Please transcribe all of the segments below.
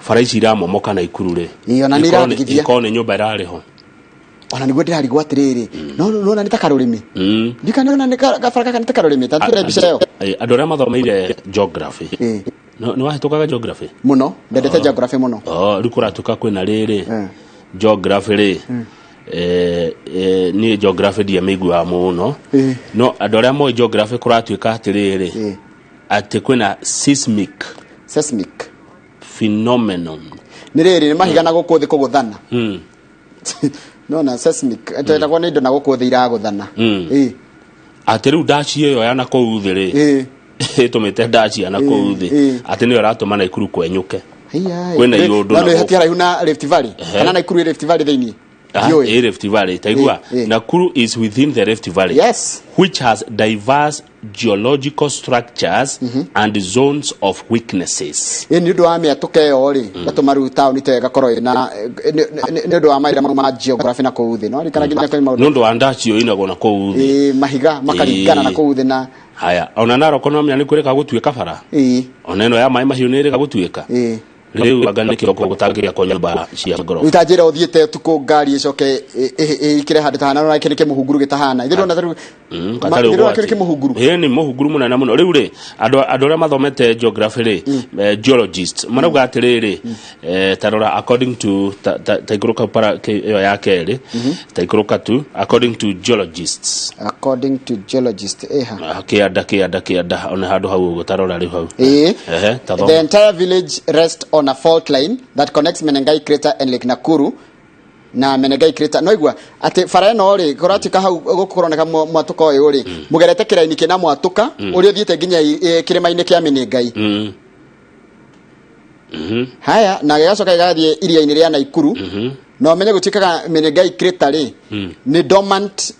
faraici iramomoka na ikurure ona ni irangithia ikone nyumba irariho ona niguo ndirarigwo atiriri no na nitakarurimi ndikanona ni gafaraka kana nitakarurimi tatire bica yo andu aria mathomeire geography ni wahitukaga geography muno ndendete geography muno rikuratuka kwina riri geography ri ni geography dia migwa muno no andu aria mo geography kuratuika atiriri ati kwina seismic phenomenon ni riri ni mahiga na gukuthi kuguthana no na seismic atenda kwa nindo na gukuthi iraguthana ati riu daci iyo yana kou thiri tumite daci yana kou thi ati ni ratuma na ikuru kwenyuke kwina iundu no hatiara yuna Rift Valley kana na ikuru Rift Valley thini Rift Valley taigua Nakuru is within the Rift Valley, which has diverse geological structures and zones of weaknesses. Ni ndu wa miatuka yo ri batumaru town itega koro ina ni ndu wa maira ma geography na kuuthi no rikana ginya kwa maundu ndu wa ndaci yo ina gona kuuthi mahiga makarigana na kuuthi na haya ona naro konomia ni kureka gutuika bara ona ino ya mai mahiu ni reka gutuika riu agane kiroko gutangiria ko nyumba cia ngoro utajira uthiete tuko ngari icoke ikire handu tahana no nakire ke muhunguru gitahana ithiro na thiru katari wakire ke muhunguru ni muhunguru munana muno riu ri andu aria mathomete geography ri geologists marauga atiriri tarora according to taikuruka para yo yake ri taikuruka tu according to geologists kiada ona handu hau gutarora ri hau the entire village rest on a fault line that connects Menengai crater and Lake Nakuru na Menengai crater noigwa ati fara no ri koratika hau gukuroneka mwatuka uyu ri mugerete kiraini kina mwatuka uri uthiete nginya kirima-ini kia Menengai haya na gacoka gathie iria-ini ria Naikuru no menye gutikaga Menengai crater ri ni dormant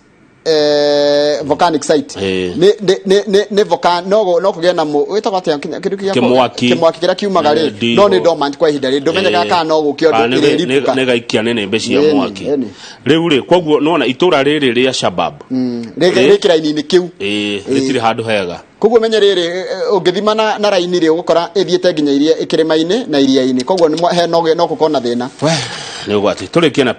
volcanic site ne volcan no kugena mo wetagwa ati kindu kia kimwaki kira kiumaga ri no ni dormant kwa ihinda ri ndomenyeka kana no gukio ne gaikia nene mbecia mwaki riu ri koguo nona itura riri ria Shabab ri kiraini-ini kiu ritiri handu hega koguo menye riri ungithima na raini ri ugukora ithiete nginya iria ikirima-ini na iria-ini koguo no gukona thina ni ugwati turikie na